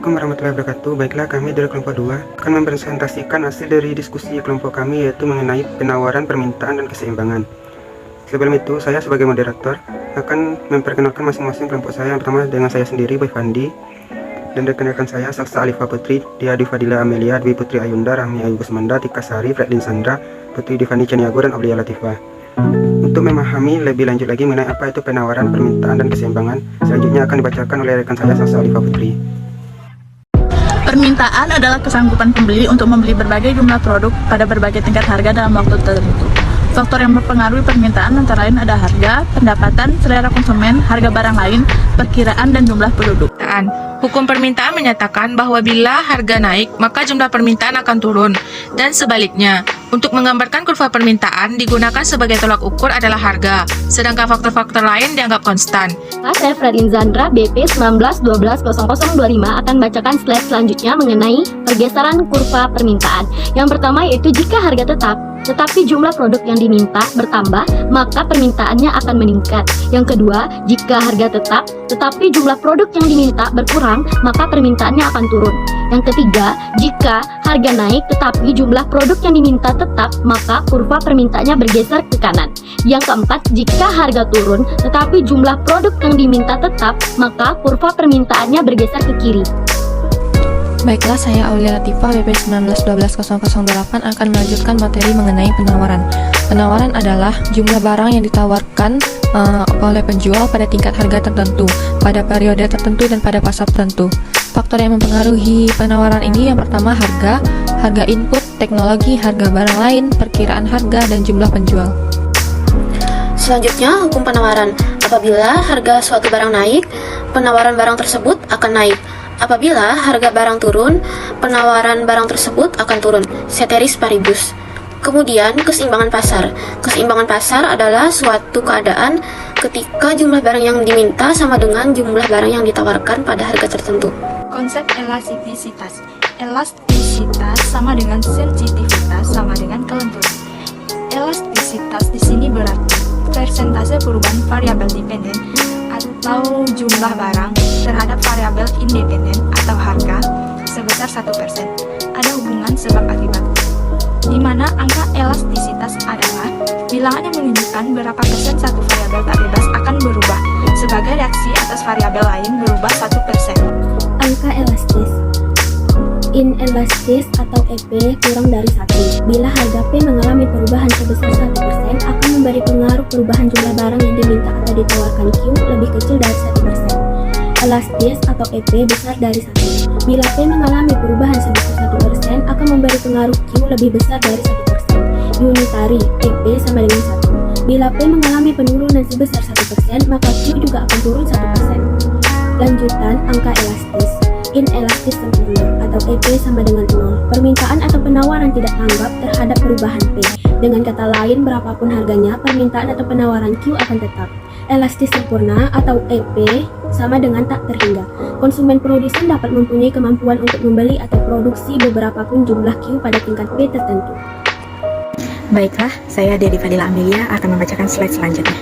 Assalamualaikum warahmatullahi wabarakatuh. Baiklah, kami dari kelompok 2 akan mempresentasikan hasil dari diskusi kelompok kami, yaitu mengenai penawaran, permintaan, dan keseimbangan. Sebelum itu, saya sebagai moderator akan memperkenalkan masing-masing kelompok saya. Yang pertama dengan saya sendiri, Boy Fandi, dan rekan-rekan saya Salsa Alifa Putri, Diadi Fadila Amelia, Dwi Putri Ayunda, Rahmi Ayu Gusmanda, Tika Sari, Fredlin Sandra, Putri Divani Caniago, dan Aulia Latifah. Untuk memahami lebih lanjut lagi mengenai apa itu penawaran, permintaan, dan keseimbangan, selanjutnya akan dibacakan oleh rekan saya Salsa Alifa Putri. Permintaan adalah kesanggupan pembeli untuk membeli berbagai jumlah produk pada berbagai tingkat harga dalam waktu tertentu. Faktor yang mempengaruhi permintaan antara lain ada harga, pendapatan, selera konsumen, harga barang lain, perkiraan, dan jumlah penduduk. Hukum permintaan menyatakan bahwa bila harga naik, maka jumlah permintaan akan turun, dan sebaliknya. Untuk menggambarkan kurva permintaan, digunakan sebagai tolak ukur adalah harga, sedangkan faktor-faktor lain dianggap konstan. Saya Fredlin Sandra, BP 19120025 akan bacakan slide selanjutnya mengenai pergeseran kurva permintaan. Yang pertama yaitu jika harga tetap, tetapi jumlah produk yang diminta bertambah, maka permintaannya akan meningkat. Yang kedua, jika harga tetap, tetapi jumlah produk yang diminta berkurang, maka permintaannya akan turun. Yang ketiga, jika harga naik tetapi jumlah produk yang diminta tetap, maka kurva permintaannya bergeser ke kanan. Yang keempat, jika harga turun tetapi jumlah produk yang diminta tetap, maka kurva permintaannya bergeser ke kiri. Baiklah, saya Aulia Latifah, BP 19120028 akan melanjutkan materi mengenai penawaran. Penawaran adalah jumlah barang yang ditawarkan oleh penjual pada tingkat harga tertentu, pada periode tertentu, dan pada pasar tertentu. Faktor yang mempengaruhi penawaran ini yang pertama harga input, teknologi, harga barang lain, perkiraan harga, dan jumlah penjual. Selanjutnya, hukum penawaran. Apabila harga suatu barang naik, penawaran barang tersebut akan naik. Apabila harga barang turun, penawaran barang tersebut akan turun. Ceteris paribus. Kemudian, keseimbangan pasar. Keseimbangan pasar adalah suatu keadaan ketika jumlah barang yang diminta sama dengan jumlah barang yang ditawarkan pada harga tertentu. Konsep elastisitas. Elastisitas sama dengan sensitivitas sama dengan kelenturan. Elastisitas di sini berarti persentase perubahan variabel dependen atau jumlah barang terhadap variabel independen atau harga sebesar 1%. Ada hubungan sebab akibat, di mana angka elastisitas adalah bilangan yang menunjukkan berapa persen satu variabel tak bebas akan berubah sebagai reaksi atas variabel lain berubah 1%. Angka elastis. Inelastis atau EP kurang dari 1. Bila harga P mengalami perubahan sebesar 1%, akan memberi pengaruh perubahan jumlah barang yang diminta atau ditawarkan Q lebih kecil dari 1%. Elastis atau EP besar dari 1. Bila P mengalami perubahan sebesar 1%, akan memberi pengaruh Q lebih besar dari 1%. Unitary, EP sama dengan 1. Bila P mengalami penurunan sebesar 1%, maka Q juga akan turun 1%. Lanjutan angka elastis. Inelastis sempurna atau EP sama dengan 0. Permintaan atau penawaran tidak tanggap terhadap perubahan P. Dengan kata lain, berapapun harganya, permintaan atau penawaran Q akan tetap. Elastis sempurna atau EP sama dengan tak terhingga. Konsumen produsen dapat mempunyai kemampuan untuk membeli atau produksi beberapa pun jumlah Q pada tingkat P tertentu. Baiklah, saya Diadi Fadila Amelia akan membacakan slide selanjutnya.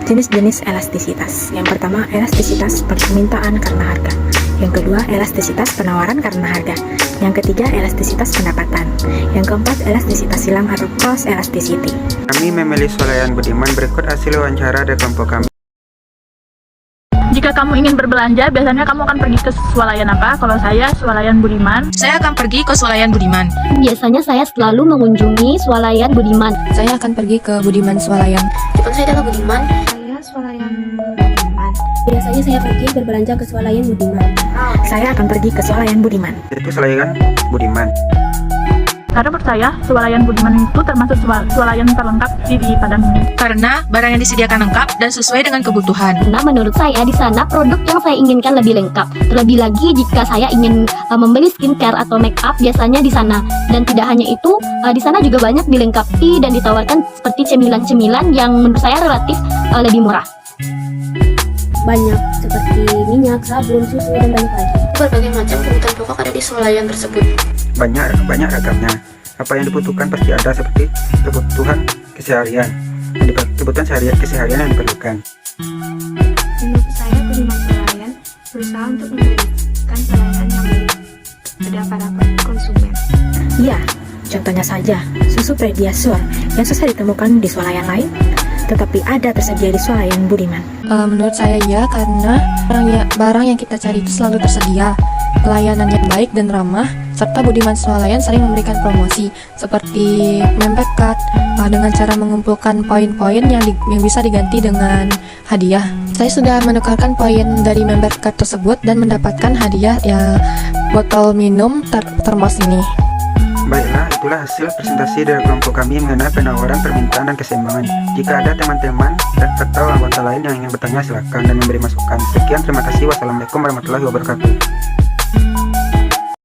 Jenis-jenis elastisitas. Yang pertama, elastisitas permintaan karena harga. Yang kedua, elastisitas penawaran karena harga. Yang ketiga, elastisitas pendapatan. Yang keempat, elastisitas silang atau cross elasticity. Kami memilih Swalayan Budiman. Berikut hasil wawancara dari kelompok kami. Jika kamu ingin berbelanja, biasanya kamu akan pergi ke swalayan apa? Kalau saya, swalayan Budiman. Saya akan pergi ke Swalayan Budiman. Biasanya saya selalu mengunjungi swalayan Budiman. Saya akan pergi ke Budiman Swalayan. Depan saya adalah Budiman. Saya swalayan Budiman. Biasanya saya pergi berbelanja ke swalayan Budiman. Saya akan pergi ke Swalayan Budiman. Itu Swalayan Budiman. Karena menurut saya, swalayan Budiman itu termasuk swalayan terlengkap di Padang ini. Karena barang yang disediakan lengkap dan sesuai dengan kebutuhan. Karena menurut saya di sana produk yang saya inginkan lebih lengkap. Terlebih lagi jika saya ingin membeli skincare atau make up, biasanya di sana. Dan tidak hanya itu, di sana juga banyak dilengkapi dan ditawarkan seperti cemilan-cemilan yang menurut saya relatif lebih murah. Banyak seperti minyak, sabun, susu, dan banyak lagi. Berbagai macam kebutuhan pokok ada di swalayan tersebut. Banyak ragamnya. Apa yang dibutuhkan pasti ada, seperti kebutuhan keseharian, keseharian yang diperlukan. Menurut saya, Budiman Swalayan berusaha untuk memberikan pelayanan kepada para konsumen. Ya, contohnya saja susu Pediasure yang susah ditemukan di swalayan lain, tetapi ada tersedia di swalayan Budiman. Menurut saya ya, karena barang yang kita cari itu selalu tersedia, pelayanannya baik dan ramah, serta Budiman Swalayan sering memberikan promosi seperti member card dengan cara mengumpulkan poin-poin yang bisa diganti dengan hadiah. Saya sudah menukarkan poin dari member card tersebut dan mendapatkan hadiah ya botol minum termos ini. Baiklah, itulah hasil presentasi dari kelompok kami mengenai penawaran, permintaan, dan keseimbangan. Jika ada teman-teman atau anggota lain yang ingin bertanya, silakan dan memberi masukan. Sekian, terima kasih. Wassalamualaikum warahmatullahi wabarakatuh.